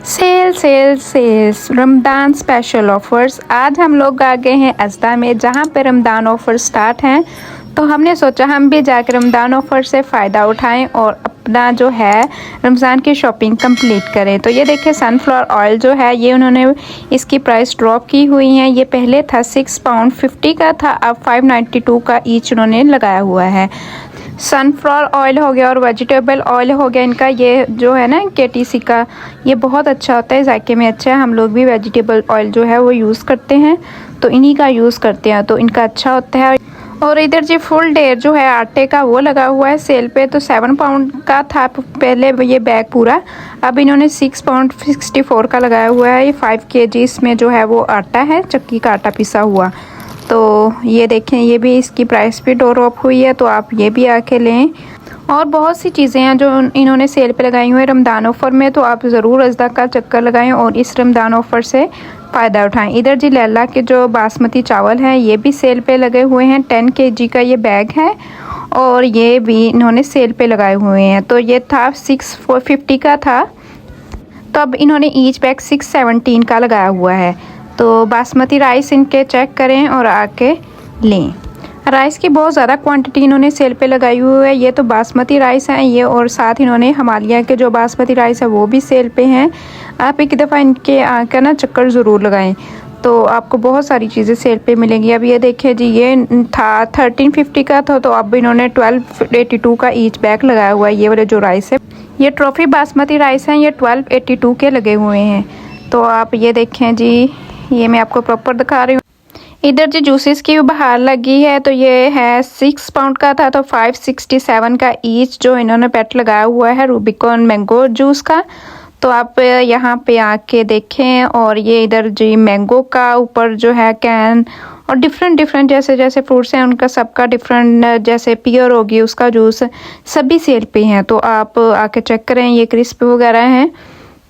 Cell sale sales Ramzan special offers. आज हम लोग आ गए हैं अज़दा में, जहाँ पे रमज़ान ऑफ़र स्टार्ट हैं। तो हमने सोचा हम भी जाकर रमज़ान ऑफ़र से फ़ायदा उठाएं और अपना जो है रमज़ान की शॉपिंग कंप्लीट करें। तो ये देखिए सनफ्लावर ऑयल जो है ये उन्होंने इसकी प्राइस ड्रॉप की हुई है। ये पहले था £6.50 का था, अब 592 का ईच उन्होंने लगाया हुआ है। सनफ्लावर ऑयल हो गया और वेजिटेबल ऑयल हो गया इनका, ये जो है ना KTC का, ये बहुत अच्छा होता है, जायके में अच्छा है। हम लोग भी वेजिटेबल ऑयल जो है वो यूज़ करते हैं, तो इन्हीं का यूज़ करते हैं, तो इनका अच्छा होता है। और इधर जी फुल डेयर जो है आटे का वो लगा हुआ है सेल पे, तो £7 का था पहले ये बैग पूरा, अब इन्होंने £6.64 का लगाया हुआ है। ये 5 kg इसमें जो है वो आटा है, चक्की का आटा पिसा हुआ। तो ये देखें, ये भी इसकी प्राइस भी ड्रॉप हुई है, तो आप ये भी आके लें। और बहुत सी चीज़ें हैं जो इन्होंने सेल पे लगाई हुई है रमज़ान ऑफ़र में, तो आप ज़रूर अज़दा का चक्कर लगाएं और इस रमज़ान ऑफ़र से फ़ायदा उठाएं। इधर जी लैला के जो बासमती चावल हैं ये भी सेल पे लगे हुए हैं, 10 kg का ये बैग है और ये भी इन्होंने सेल पे लगाए हुए हैं। तो ये था 650 का था, तो अब इन्होंने ईच बैग 617 का लगाया हुआ है। तो बासमती राइस इनके चेक करें और आके लें। राइस की बहुत ज़्यादा क्वांटिटी इन्होंने सेल पे लगाई हुई है। ये तो बासमती राइस हैं ये, और साथ इन्होंने हिमालय के जो बासमती राइस है वो भी सेल पे हैं। आप एक दफ़ा इनके आकर ना चक्कर ज़रूर लगाएं, तो आपको बहुत सारी चीज़ें सेल पे मिलेंगी। अब ये देखिए जी, ये था 1350 का था, तो अब इन्होंने 1282 का ईच बैग लगाया हुआ है। ये वाले जो राइस है, ये ट्रॉफी बासमती राइस हैं, ये 1282 के लगे हुए हैं। तो आप ये देखें जी, ये मैं आपको प्रॉपर दिखा रही हूँ। इधर जी जूसेस की बहार लगी है, तो ये है £6 का था, तो 567 का ईच जो इन्होंने पैट लगाया हुआ है रूबिकॉन मैंगो जूस का। तो आप यहाँ पे आके देखें। और ये इधर जी मैंगो का ऊपर जो है कैन, और डिफरेंट जैसे जैसे फ्रूट्स हैं उनका सबका डिफरेंट, जैसे पियर होगी उसका जूस, सभी सेल पे हैं, तो आप आके चेक करें। ये क्रिस्प वगैरह हैं।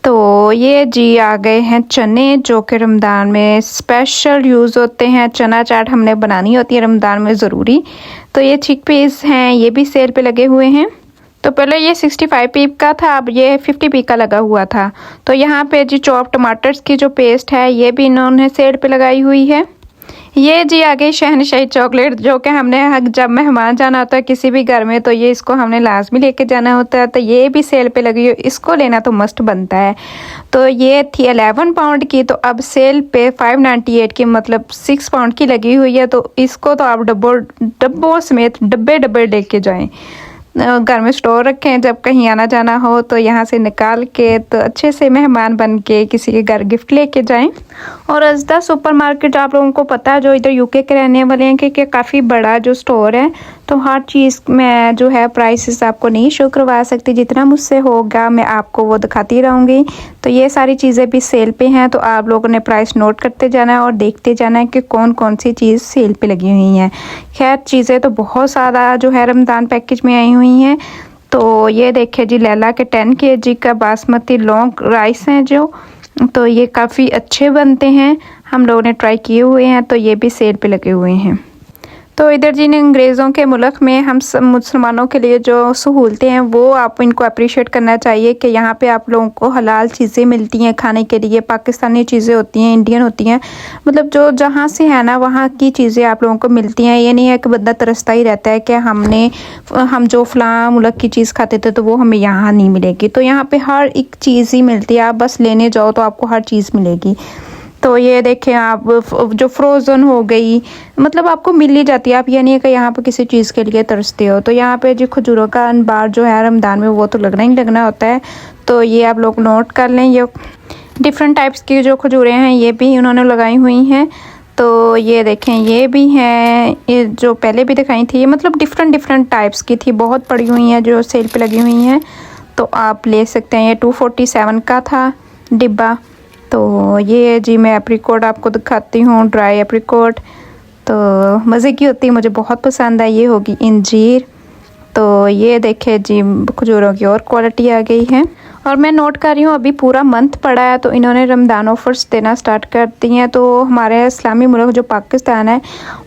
तो ये जी आ गए हैं चने, जो कि रमज़ान में स्पेशल यूज़ होते हैं। चना चाट हमने बनानी होती है रमज़ान में ज़रूरी। तो ये चिकपीस हैं, ये भी सेल पे लगे हुए हैं। तो पहले ये 65p का था, अब ये 50p का लगा हुआ था। तो यहाँ पे जी चॉप टमाटर्स की जो पेस्ट है ये भी इन्होंने सेल पे लगाई हुई है। ये जी आ गई शहनशाही चॉकलेट, जो कि हमने जब मेहमान जाना होता है किसी भी घर में, तो ये इसको हमने लाजमी लेके जाना होता है। तो ये भी सेल पे लगी हुई, इसको लेना तो मस्ट बनता है। तो ये थी £11 की, तो अब सेल पे 598 की, मतलब £6 की लगी हुई है। तो इसको तो आप डब्बों समेत डब्बे लेके जाएं, घर में स्टोर रखें, जब कहीं आना जाना हो तो यहाँ से निकाल के तो अच्छे से मेहमान बन के किसी के घर गिफ्ट लेके जाएं। और अज़दा सुपरमार्केट आप लोगों को पता है, जो इधर यूके के रहने वाले हैं, कि काफ़ी बड़ा जो स्टोर है, तो हर चीज़ में जो है प्राइसेस आपको नहीं शो करवा सकती, जितना मुझसे होगा मैं आपको वो दिखाती रहूँगी। तो ये सारी चीज़ें भी सेल पे हैं, तो आप लोगों ने प्राइस नोट करते जाना है और देखते जाना है कि कौन कौन सी चीज़ सेल पे लगी हुई हैं। खैर चीज़ें तो बहुत ज़्यादा जो है रमज़ान पैकेज में आई हुई हैं। तो ये देखिए जी लैला के 10 kg का बासमती लॉन्ग राइस हैं जो, तो ये काफ़ी अच्छे बनते हैं, हम लोगों ने ट्राई किए हुए हैं, तो ये भी सेल पे लगे हुए हैं। तो इधर जिन अंग्रेज़ों के मुल्क में हम मुसलमानों के लिए जो सहूलतें हैं वो आप इनको अप्रिशिएट करना चाहिए, कि यहाँ पे आप लोगों को हलाल चीज़ें मिलती हैं खाने के लिए, पाकिस्तानी चीज़ें होती हैं, इंडियन होती हैं, मतलब जो जहाँ से है ना वहाँ की चीज़ें आप लोगों को मिलती हैं। ये नहीं है कि बंदा तरसता ही रहता है कि हम जो फ़लाँ मुल्क की चीज़ खाते थे तो वो हमें यहाँ नहीं मिलेगी। तो यहाँ पर हर एक चीज़ ही मिलती है, आप बस लेने जाओ तो आपको हर चीज़ मिलेगी। तो ये देखें आप, जो फ्रोज़न हो गई, मतलब आपको मिल ही जाती है, आप ये नहीं है कि यहाँ पे किसी चीज़ के लिए तरसते हो। तो यहाँ पे जो खजूरों का अनबार जो है रमज़ान में वो तो लगना ही लगना होता है, तो ये आप लोग नोट कर लें। ये डिफरेंट टाइप्स की जो खजूरें हैं ये भी उन्होंने लगाई हुई हैं। तो ये देखें ये भी हैं, ये जो पहले भी दिखाई थी, ये मतलब डिफरेंट टाइप्स की थी, बहुत पड़ी हुई हैं जो सेल पर लगी हुई हैं, तो आप ले सकते हैं। ये 247 का था डिब्बा। तो ये जी मैं एप्रिकॉट आपको दिखाती हूँ, ड्राई एप्रिकॉट, तो मज़े की होती है, मुझे बहुत पसंद है। ये होगी इंजीर। तो ये देखे जी खजूरों की और क्वालिटी आ गई है। और मैं नोट कर रही हूँ अभी पूरा मंथ पड़ा है तो इन्होंने रमज़ान ऑफ़र्स देना स्टार्ट कर दी हैं। तो हमारे इस्लामी मुल्क जो पाकिस्तान है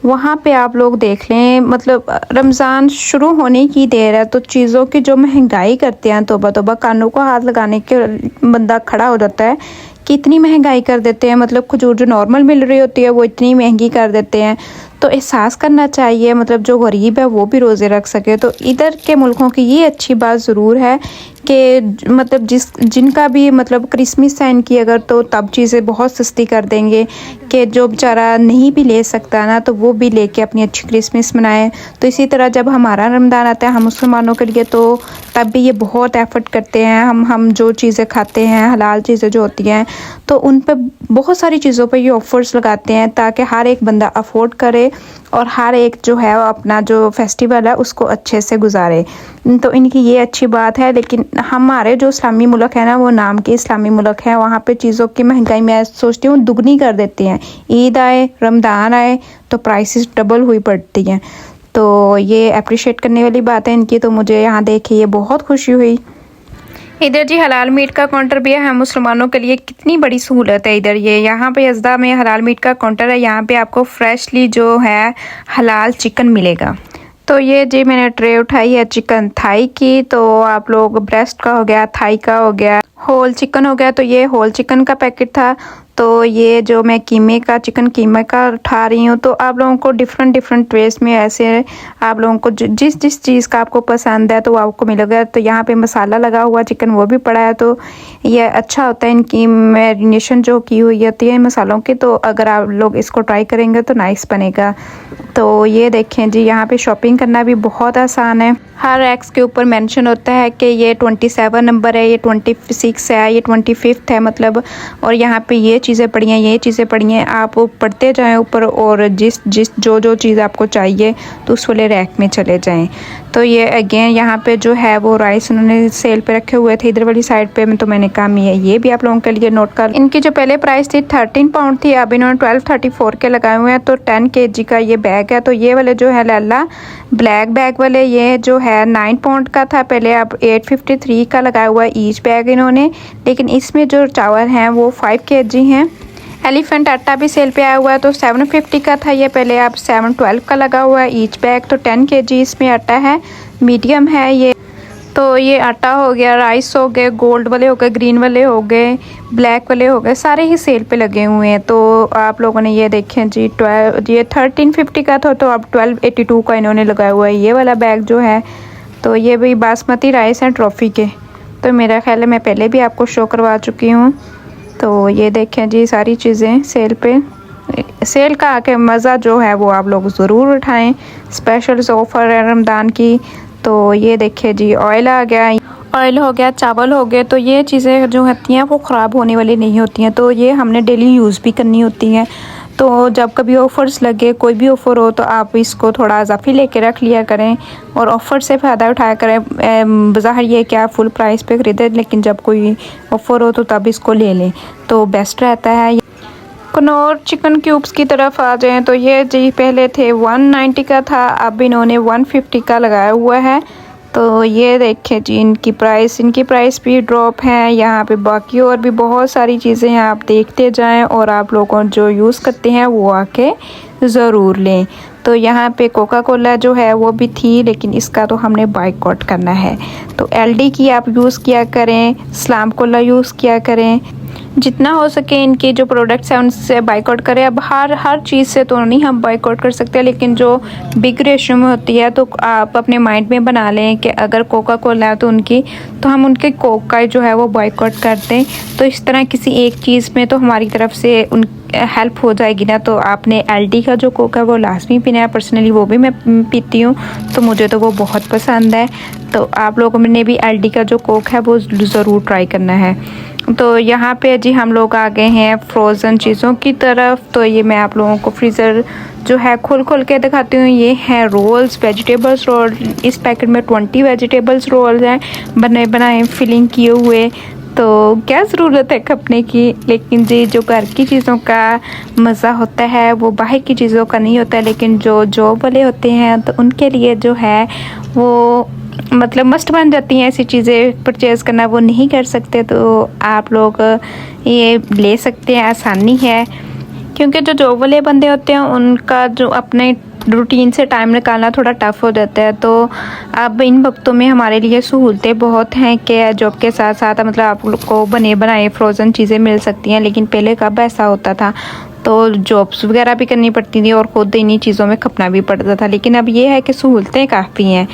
वहाँ पे आप लोग देख लें, मतलब रमज़ान शुरू होने की देर है तो चीज़ों की जो महंगाई करते हैं, तौबा तौबा, कानों को हाथ लगाने के बंदा खड़ा हो जाता है कि इतनी महंगाई कर देते हैं। मतलब खजूर जो नॉर्मल मिल रही होती है वो इतनी महंगी कर देते हैं। तो एहसास करना चाहिए, मतलब जो गरीब है वो भी रोज़े रख सके। तो इधर के मुल्कों की ये अच्छी बात ज़रूर है कि मतलब जिनका भी मतलब क्रिसमस है इनकी अगर, तो तब चीज़ें बहुत सस्ती कर देंगे कि जो बेचारा नहीं भी ले सकता ना तो वो भी लेके अपनी अच्छी क्रिसमस मनाए। तो इसी तरह जब हमारा रमज़ान आता है हम मुसलमानों के लिए, तो तब भी ये बहुत एफ़र्ट करते हैं। हम जो चीज़ें खाते हैं, हलाल चीज़ें जो होती हैं, तो उन पर बहुत सारी चीज़ों पर ये ऑफ़र्स लगाते हैं ताकि हर एक बंदा अफोर्ड करे और हर एक जो है अपना जो फेस्टिवल है उसको अच्छे से गुजारे। तो इनकी ये अच्छी बात है। लेकिन हमारे जो इस्लामी मुल्क है ना, वो नाम के इस्लामी मुल्क है, वहाँ पे चीज़ों की महंगाई मैं सोचती हूँ दुगनी कर देते हैं। ईद आए, रमज़ान आए तो प्राइसेस डबल हुई पड़ती हैं। तो ये अप्रिशिएट करने वाली बात है इनकी। तो मुझे यहाँ देख के ये बहुत खुशी हुई। इधर जी हलाल मीट का काउंटर भी है। हम मुसलमानों के लिए कितनी बड़ी सहूलत है इधर। ये यहाँ पे यज़दा में हलाल मीट का काउंटर है। यहाँ पे आपको फ्रेशली जो है हलाल चिकन मिलेगा। तो ये जी मैंने ट्रे उठाई है चिकन थाई की। तो आप लोग ब्रेस्ट का हो गया, थाई का हो गया, होल चिकन हो गया। तो ये होल चिकन का पैकेट था। तो ये जो मैं कीमे का, चिकन कीमे का उठा रही हूँ। तो आप लोगों को डिफरेंट वेज में ऐसे आप लोगों को जिस जिस चीज़ का आपको पसंद है तो वो आपको मिलेगा। तो यहाँ पे मसाला लगा हुआ चिकन वो भी पड़ा है। तो ये अच्छा होता है, इनकी मैरिनेशन जो की हुई होती है मसालों की। तो अगर आप लोग इसको ट्राई करेंगे तो नाइस बनेगा। तो ये देखें जी, यहाँ पे शॉपिंग करना भी बहुत आसान है। हर एक्स के ऊपर मेंशन होता है कि ये 27 नंबर है, ये 26 है, ये 25 है मतलब। और यहाँ पे ये चीज़ें पड़ी हैं, ये चीज़ें पड़ी हैं। आप पढ़ते जाएं ऊपर और जिस जो चीज़ आपको चाहिए तो उस वाले रैक में चले जाएं। तो ये अगेन यहाँ पे जो है वो राइस उन्होंने सेल पे रखे हुए थे इधर वाली साइड पे। तो मैंने कहा ये भी आप लोगों के लिए नोट कर। इनकी जो पहले प्राइस थी 13 पाउंड थी, अब इन्होंने 12.34 के लगाए हुए हैं। तो 10 kg का ये बैग है। तो ये वाले जो है लाला ब्लैक बैग वाले, ये जो है 9 पाउंड का था पहले, अब 853 का लगाया हुआ है ईच बैग इन्होंने। लेकिन इसमें जो चावल हैं वो 5 kg हैं। एलिफेंट आटा भी सेल पे आया हुआ है। तो 750 का था ये पहले, अब 712 का लगा हुआ है ईच बैग। तो 10 kg इसमें आटा है, मीडियम है ये। तो ये आटा हो गया, राइस हो गए, गोल्ड वाले हो गए, ग्रीन वाले हो गए, ब्लैक वाले हो गए, सारे ही सेल पे लगे हुए हैं। तो आप लोगों ने ये देखें जी, ये 1350 का था तो अब 1282 का इन्होंने लगाया हुआ है ये वाला बैग जो है। तो ये भी बासमती राइस हैं ट्रॉफ़ी के। तो मेरा ख्याल है मैं पहले भी आपको शो करवा चुकी हूँ। तो ये देखें जी, सारी चीज़ें सेल पे। सेल का आके मज़ा जो है वो आप लोग ज़रूर उठाएं। स्पेशल ऑफ़र है रमज़ान की। तो ये देखिए जी, ऑयल आ गया, ऑयल हो गया, चावल हो गए। तो ये चीज़ें जो होती हैं वो ख़राब होने वाली नहीं होती हैं। तो ये हमने डेली यूज़ भी करनी होती हैं। तो जब कभी ऑफ़र्स लगे, कोई भी ऑफ़र हो, तो आप इसको थोड़ा इजाफी लेके रख लिया करें और ऑफ़र से फ़ायदा उठाया करें। बज़ाहिर ये कि आप फुल प्राइस पे ख़रीदें, लेकिन जब कोई ऑफ़र हो तो तब इसको ले लें तो बेस्ट रहता है। कनौर चिकन क्यूब्स की तरफ आ जाएं तो ये जी पहले थे 190 का था, अब इन्होंने 150 का लगाया हुआ है। तो ये देखें जी, इनकी प्राइस भी ड्रॉप है। यहाँ पे बाकी और भी बहुत सारी चीज़ें हैं, आप देखते जाएं और आप लोगों जो यूज़ करते हैं वो आके ज़रूर लें। तो यहाँ पे कोका कोला जो है वो भी थी, लेकिन इसका तो हमने बाइकआउट करना है। तो एलडी की आप यूज़ किया करें, इस्लाम कोला यूज़ किया करें, जितना हो सके इनके जो प्रोडक्ट्स हैं उनसे बाइकआउट करें। अब हर चीज़ से तो नहीं हम बाइकआउट कर सकते, लेकिन जो बिग रेशियो में होती है तो आप अपने माइंड में बना लें कि अगर कोका कोला है तो हम उनके कोक का जो है वो बाइकआउट कर दें। तो इस तरह किसी एक चीज़ में तो हमारी तरफ से उन हेल्प हो जाएगी ना। तो आपने एलडी का जो कोक है वो लाजमी पीना है। पर्सनली वो भी मैं पीती हूँ, तो मुझे तो वो बहुत पसंद है। तो आप लोगों ने भी एलडी का जो कोक है वो ज़रूर ट्राई करना है। तो यहाँ पे जी हम लोग आ गए हैं फ्रोज़न चीज़ों की तरफ। तो ये मैं आप लोगों को फ्रीज़र जो है खोल के दिखाती हूँ। ये हैं रोल्स, वेजिटेबल्स रोल। इस पैकेट में 20 वेजिटेबल्स रोल्स हैं, बनाए फिलिंग किए हुए। तो क्या ज़रूरत है खपने की। लेकिन जी जो घर की चीज़ों का मज़ा होता है वो बाहर की चीज़ों का नहीं होता है। लेकिन जो जॉब वाले होते हैं तो उनके लिए जो है वो मतलब मस्ट बन जाती हैं ऐसी चीज़ें परचेज़ करना, वो नहीं कर सकते। तो आप लोग ये ले सकते हैं, आसानी है। क्योंकि जो जॉब वाले बंदे होते हैं उनका जो अपने रूटीन से टाइम निकालना थोड़ा टफ़ हो जाता है। तो अब इन वक्तों में हमारे लिए सहूलतें बहुत हैं कि जॉब के साथ साथ मतलब आप लोग को बने बनाए फ्रोज़न चीज़ें मिल सकती हैं। लेकिन पहले कब ऐसा होता था, तो जॉब्स वगैरह भी करनी पड़ती थी और ख़ुद इन्हीं चीज़ों में खपना भी पड़ता था। लेकिन अब ये है कि सहूलतें काफ़ी हैं।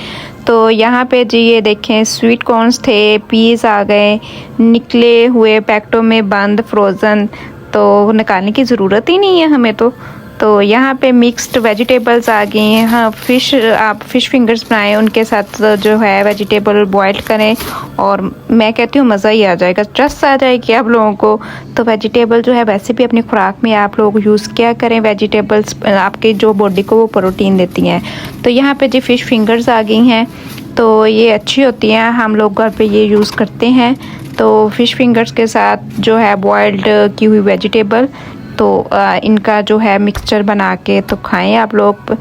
तो यहाँ पे जी ये देखें स्वीट कॉर्नस थे, पीस आ गए निकले हुए पैकेटों में बंद फ्रोज़न, तो निकालने की ज़रूरत ही नहीं है हमें। तो यहाँ पे मिक्स्ड वेजिटेबल्स आ गई हैं। हाँ, आप फ़िश फिंगर्स बनाएं, उनके साथ जो है वेजिटेबल बॉयल करें और मैं कहती हूँ मज़ा ही आ जाएगा, ट्रस्ट आ जाएगी आप लोगों को। तो वेजिटेबल जो है वैसे भी अपनी खुराक में आप लोग यूज़ किया करें। वेजिटेबल्स आपके जो बॉडी को वो प्रोटीन देती हैं। तो यहाँ पे जी फ़िश फिंगर्स आ गई हैं, तो ये अच्छी होती हैं, हम लोग घर पे ये यूज़ करते हैं। तो फ़िश फिंगर्स के साथ जो है बॉइल्ड की हुई वेजिटेबल, तो इनका जो है मिक्सचर बना के तो खाएं आप लोग,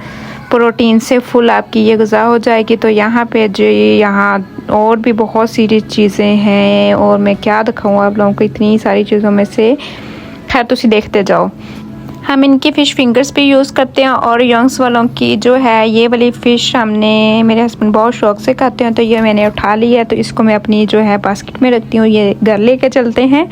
प्रोटीन से फुल आपकी ये ग़िज़ा हो जाएगी। तो यहाँ पे जो यहाँ और भी बहुत सारी चीज़ें हैं और मैं क्या दिखाऊँ आप लोगों को, इतनी सारी चीज़ों में से। खैर तुसी देखते जाओ। हम इनकी फ़िश फिंगर्स भी यूज़ करते हैं और यंग्स वालों की जो है ये वाली फ़िश हमने मेरे हस्बैंड बहुत शौक़ से खाते हैं। तो ये मैंने उठा ली है, तो इसको मैं अपनी जो है बास्केट में रखती हूँ, ये घर लेके चलते हैं।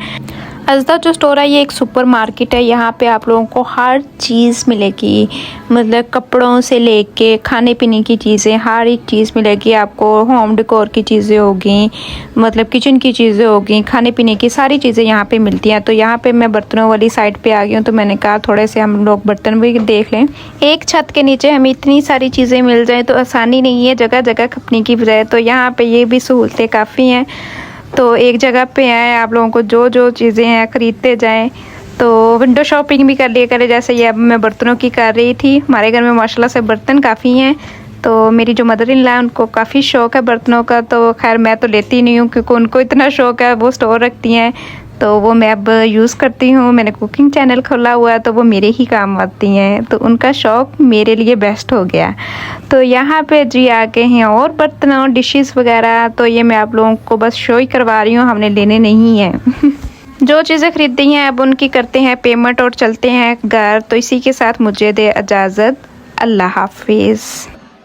अज़दा जो स्टोर है ये एक सुपर मार्केट है। यहाँ पे आप लोगों को हर चीज़ मिलेगी, मतलब कपड़ों से लेके खाने पीने की चीज़ें, हर एक चीज़ मिलेगी आपको। होम डेकोर की चीज़ें होगी, मतलब किचन की चीज़ें होगी, खाने पीने की सारी चीज़ें यहाँ पे मिलती हैं। तो यहाँ पे मैं बर्तनों वाली साइड पे आ गई हूँ, तो मैंने कहा थोड़े से हम लोग बर्तन भी देख लें। एक छत के नीचे हमें इतनी सारी चीज़ें मिल जाए तो आसानी नहीं है जगह जगह खपने की बजाय। तो यहाँ पर ये भी सहूलतें काफ़ी हैं। तो एक जगह पे आए आप लोगों को जो चीज़ें हैं ख़रीदते जाएं। तो विंडो शॉपिंग भी कर लिया करें, जैसे ये अब मैं बर्तनों की कर रही थी। हमारे घर में माशाल्लाह से बर्तन काफ़ी हैं। तो मेरी जो मदर इन लॉ है उनको काफ़ी शौक़ है बर्तनों का। तो खैर मैं तो लेती नहीं हूँ क्योंकि उनको इतना शौक़ है, वो स्टोर रखती हैं, तो वो मैं अब यूज़ करती हूँ। मैंने कुकिंग चैनल खोला हुआ है तो वो मेरे ही काम आती हैं, तो उनका शौक़ मेरे लिए बेस्ट हो गया। तो यहाँ पे जी आ गए हैं और बर्तनों डिशेस वगैरह। तो ये मैं आप लोगों को बस शो ही करवा रही हूँ, हमने लेने नहीं हैं। जो चीज़ें ख़रीदी हैं अब उनकी करते हैं पेमेंट और चलते हैं घर। तो इसी के साथ मुझे दे इजाज़त, अल्लाह हाफिज़।